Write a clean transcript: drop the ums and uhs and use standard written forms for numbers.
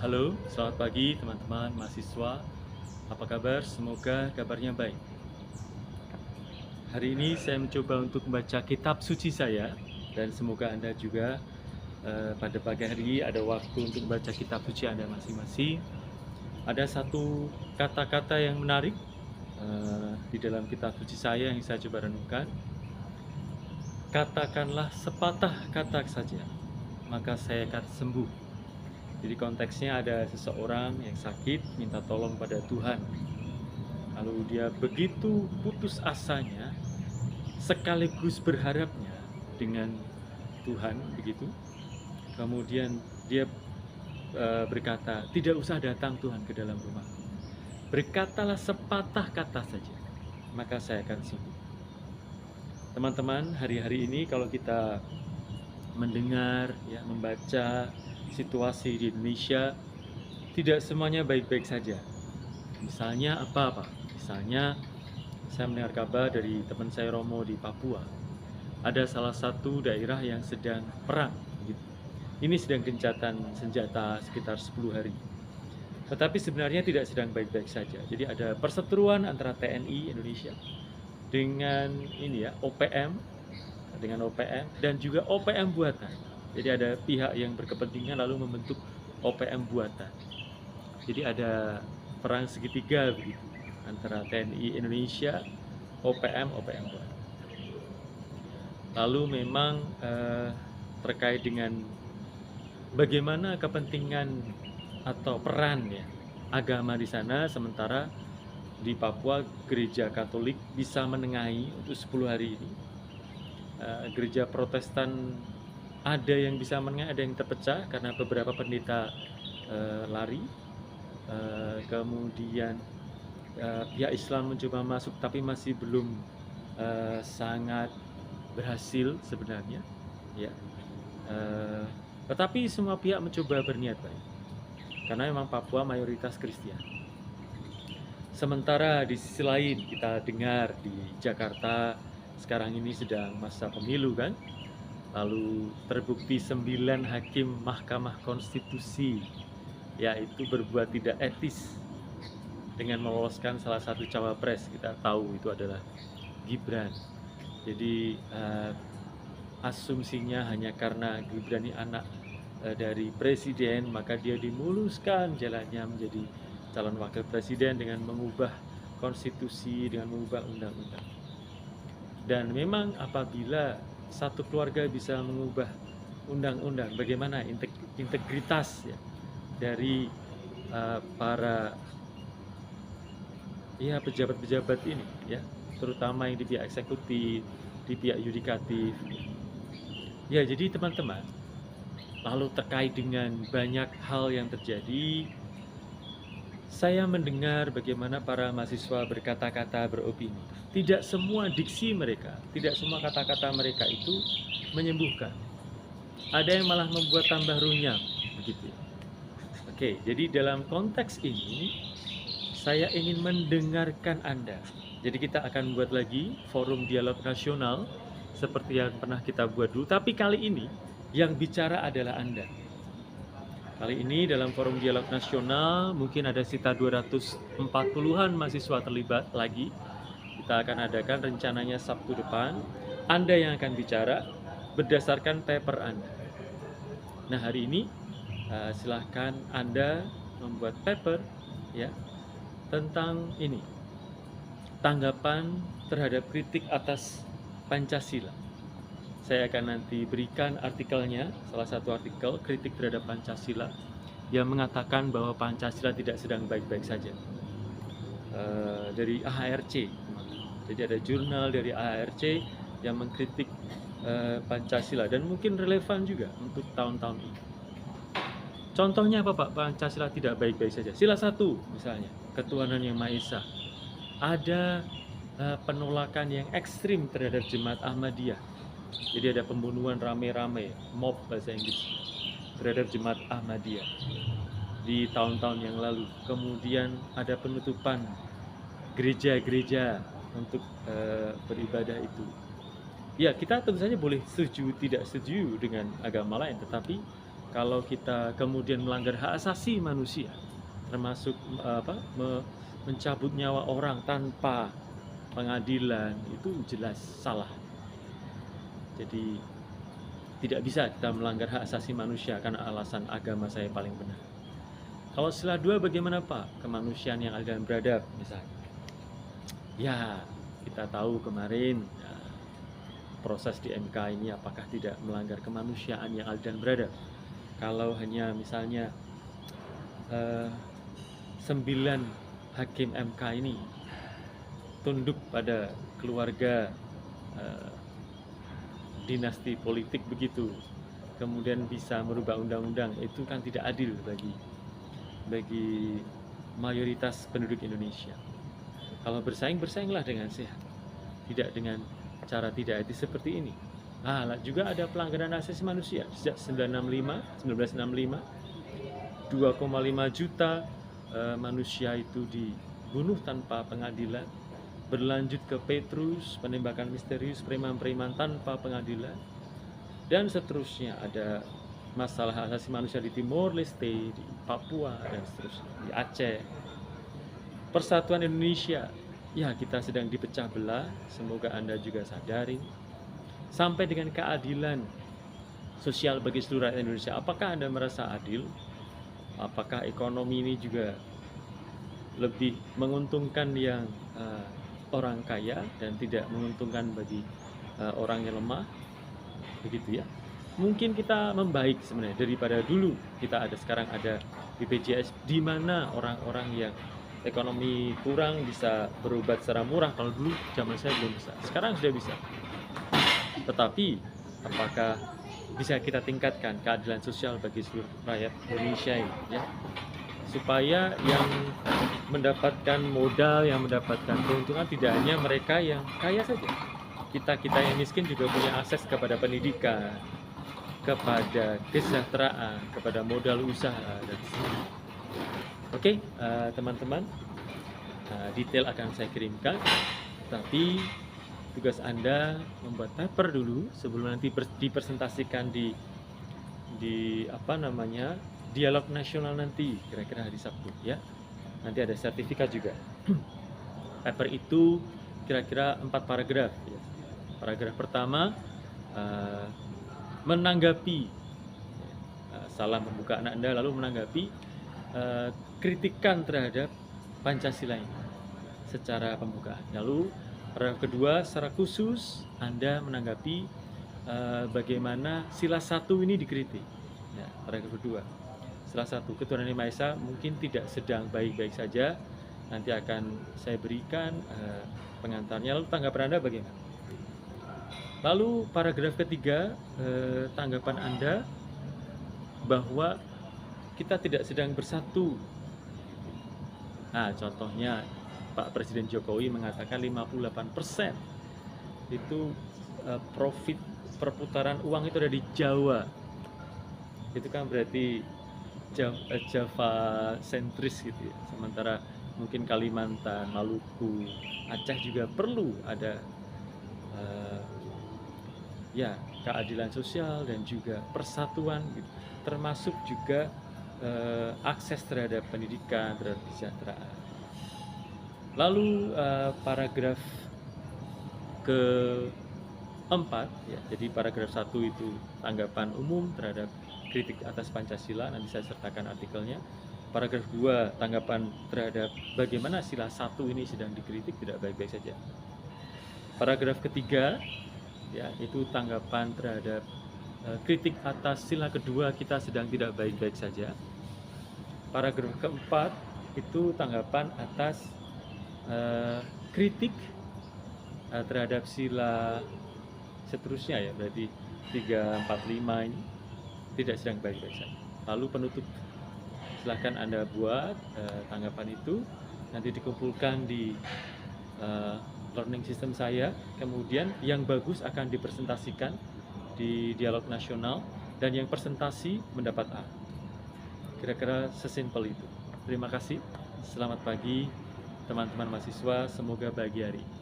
Halo, selamat pagi teman-teman mahasiswa. Apa kabar? Semoga kabarnya baik. Hari ini saya mencoba untuk membaca kitab suci saya dan semoga Anda juga pada pagi hari ada waktu untuk membaca kitab suci Anda masing-masing. Ada satu kata-kata yang menarik di dalam kitab suci saya yang saya coba renungkan. Katakanlah sepatah kata saja, maka saya akan sembuh. Jadi konteksnya ada seseorang yang sakit minta tolong pada Tuhan. Lalu dia begitu putus asanya sekaligus berharapnya dengan Tuhan begitu. Kemudian dia berkata, "Tidak usah datang Tuhan ke dalam rumahku. Berkatalah sepatah kata saja, maka saya akan sembuh." Teman-teman, hari-hari ini kalau kita mendengar ya, membaca situasi di Indonesia, tidak semuanya baik-baik saja. Misalnya apa? Misalnya saya mendengar kabar dari teman saya Romo di Papua. Ada salah satu daerah yang sedang perang. Gitu. Ini sedang gencatan senjata sekitar 10 hari. Tetapi sebenarnya tidak sedang baik-baik saja. Jadi ada perseteruan antara TNI Indonesia dengan OPM dan juga OPM buatan. Jadi ada pihak yang berkepentingan lalu membentuk OPM buatan. Jadi ada perang segitiga begitu antara TNI Indonesia, OPM buatan. Lalu memang terkait dengan bagaimana kepentingan atau peran ya agama di sana, sementara di Papua gereja Katolik bisa menengahi untuk 10 hari ini. Gereja Protestan ada yang bisa menengahi, ada yang terpecah karena beberapa pendeta lari. Kemudian pihak Islam mencoba masuk tapi masih belum sangat berhasil sebenarnya ya. Tetapi semua pihak mencoba berniat baik karena memang Papua mayoritas Kristen. Sementara di sisi lain kita dengar di Jakarta sekarang ini sedang masa pemilu kan, lalu terbukti 9 hakim Mahkamah Konstitusi yaitu berbuat tidak etis dengan meloloskan salah satu cawapres. Kita tahu itu adalah Gibran. Jadi asumsinya hanya karena Gibran ini anak dari presiden, maka dia dimuluskan jalannya menjadi calon wakil presiden dengan mengubah konstitusi, dengan mengubah undang-undang. Dan memang apabila satu keluarga bisa mengubah undang-undang, bagaimana integritas ya dari para ya pejabat-pejabat ini ya, terutama yang di pihak eksekutif, di pihak yudikatif. Ya, jadi teman-teman, lalu terkait dengan banyak hal yang terjadi, saya mendengar bagaimana para mahasiswa berkata-kata, beropini. Tidak semua diksi mereka, tidak semua kata-kata mereka itu menyembuhkan. Ada yang malah membuat tambah runyam, begitu. Oke, jadi dalam konteks ini saya ingin mendengarkan Anda. Jadi kita akan buat lagi forum dialog nasional seperti yang pernah kita buat dulu, tapi kali ini yang bicara adalah Anda. Kali ini dalam forum dialog nasional mungkin ada sekitar 240-an mahasiswa terlibat lagi. Kita akan adakan rencananya Sabtu depan. Anda yang akan bicara berdasarkan paper Anda. Nah, hari ini silahkan Anda membuat paper ya tentang ini, tanggapan terhadap kritik atas Pancasila. Saya akan nanti berikan artikelnya, salah satu artikel kritik terhadap Pancasila yang mengatakan bahwa Pancasila tidak sedang baik-baik saja. Dari AHRC, jadi ada jurnal dari AHRC yang mengkritik Pancasila dan mungkin relevan juga untuk tahun-tahun ini. Contohnya apa Pak? Pancasila tidak baik-baik saja. Sila 1 misalnya, ketuhanan yang Maha Esa. Ada penolakan yang ekstrim terhadap Jemaat Ahmadiyah. Jadi ada pembunuhan rame-rame, mob bahasa Inggris, terhadap Jemaat Ahmadiyah di tahun-tahun yang lalu. Kemudian ada penutupan gereja-gereja untuk beribadah itu. Ya, kita tentu saja boleh setuju tidak setuju dengan agama lain, tetapi kalau kita kemudian melanggar hak asasi manusia, termasuk mencabut nyawa orang tanpa pengadilan, itu jelas salah. Jadi tidak bisa kita melanggar hak asasi manusia karena alasan agama saya paling benar. Kalau sila 2 bagaimana Pak? Kemanusiaan yang adil dan beradab misalnya. Ya, kita tahu kemarin ya, proses di MK ini apakah tidak melanggar kemanusiaan yang adil dan beradab. Kalau hanya misalnya 9 hakim MK ini tunduk pada keluarga dinasti politik begitu, kemudian bisa merubah undang-undang, itu kan tidak adil bagi mayoritas penduduk Indonesia. Kalau bersaing, bersainglah dengan sehat, tidak dengan cara tidak etis seperti ini. Juga ada pelanggaran asasi manusia sejak 1965, 2,5 juta manusia itu dibunuh tanpa pengadilan, berlanjut ke Petrus, penembakan misterius, preman-preman tanpa pengadilan, dan seterusnya. Ada masalah hak asasi manusia di Timor Leste, di Papua, dan seterusnya, di Aceh. Persatuan Indonesia, ya kita sedang dipecah belah, semoga Anda juga sadari. Sampai dengan keadilan sosial bagi seluruh rakyat Indonesia, apakah Anda merasa adil? Apakah ekonomi ini juga lebih menguntungkan yang orang kaya dan tidak menguntungkan bagi orang yang lemah? Begitu ya. Mungkin kita membaik sebenarnya daripada dulu sekarang ada BPJS, di mana orang-orang yang ekonomi kurang bisa berobat secara murah. Kalau dulu zaman saya belum bisa, sekarang sudah bisa. Tetapi apakah bisa kita tingkatkan keadilan sosial bagi seluruh rakyat Indonesia ini ya, supaya yang mendapatkan modal, yang mendapatkan keuntungan tidak hanya mereka yang kaya saja, kita yang miskin juga punya akses kepada pendidikan, kepada kesejahteraan, kepada modal usaha dan sebagainya. Oke, teman-teman, detail akan saya kirimkan, tapi tugas Anda membuat paper dulu sebelum nanti dipresentasikan di dialog nasional nanti, kira-kira hari Sabtu ya. Nanti ada sertifikat juga. Paper itu kira-kira 4 paragraf ya. Paragraf pertama menanggapi salah pembukaan Anda, lalu menanggapi kritikan terhadap Pancasila ini secara pembukaan. Lalu paragraf kedua, secara khusus Anda menanggapi bagaimana sila 1 ini dikritik. Ya, paragraf kedua, sila 1, Ketuhanan Yang Maha Esa mungkin tidak sedang baik-baik saja. Nanti akan saya berikan pengantarnya. Lalu tanggapan Anda bagaimana? Lalu paragraf ketiga, tanggapan Anda bahwa kita tidak sedang bersatu. Contohnya Pak Presiden Jokowi mengatakan 58% itu profit perputaran uang itu ada di Jawa. Itu kan berarti Java sentris gitu ya. Sementara mungkin Kalimantan, Maluku, Aceh juga perlu ada keadilan sosial dan juga persatuan gitu. Termasuk juga akses terhadap pendidikan, terhadap kesejahteraan. Lalu paragraf keempat ya, jadi paragraf 1 itu tanggapan umum terhadap kritik atas Pancasila, nanti saya sertakan artikelnya. Paragraf 2 tanggapan terhadap bagaimana sila 1 ini sedang dikritik, tidak baik-baik saja. Paragraf ketiga ya, itu tanggapan terhadap kritik atas sila kedua kita sedang tidak baik-baik saja. Paragraf keempat itu tanggapan atas kritik terhadap sila seterusnya ya, berarti 3, 4, 5 ini tidak sedang baik-baik saja. Lalu penutup, silahkan Anda buat tanggapan itu, nanti dikumpulkan di learning system saya, kemudian yang bagus akan dipresentasikan di dialog nasional, dan yang presentasi mendapat A. Kira-kira sesimpel itu. Terima kasih, selamat pagi teman-teman mahasiswa, semoga bahagia hari.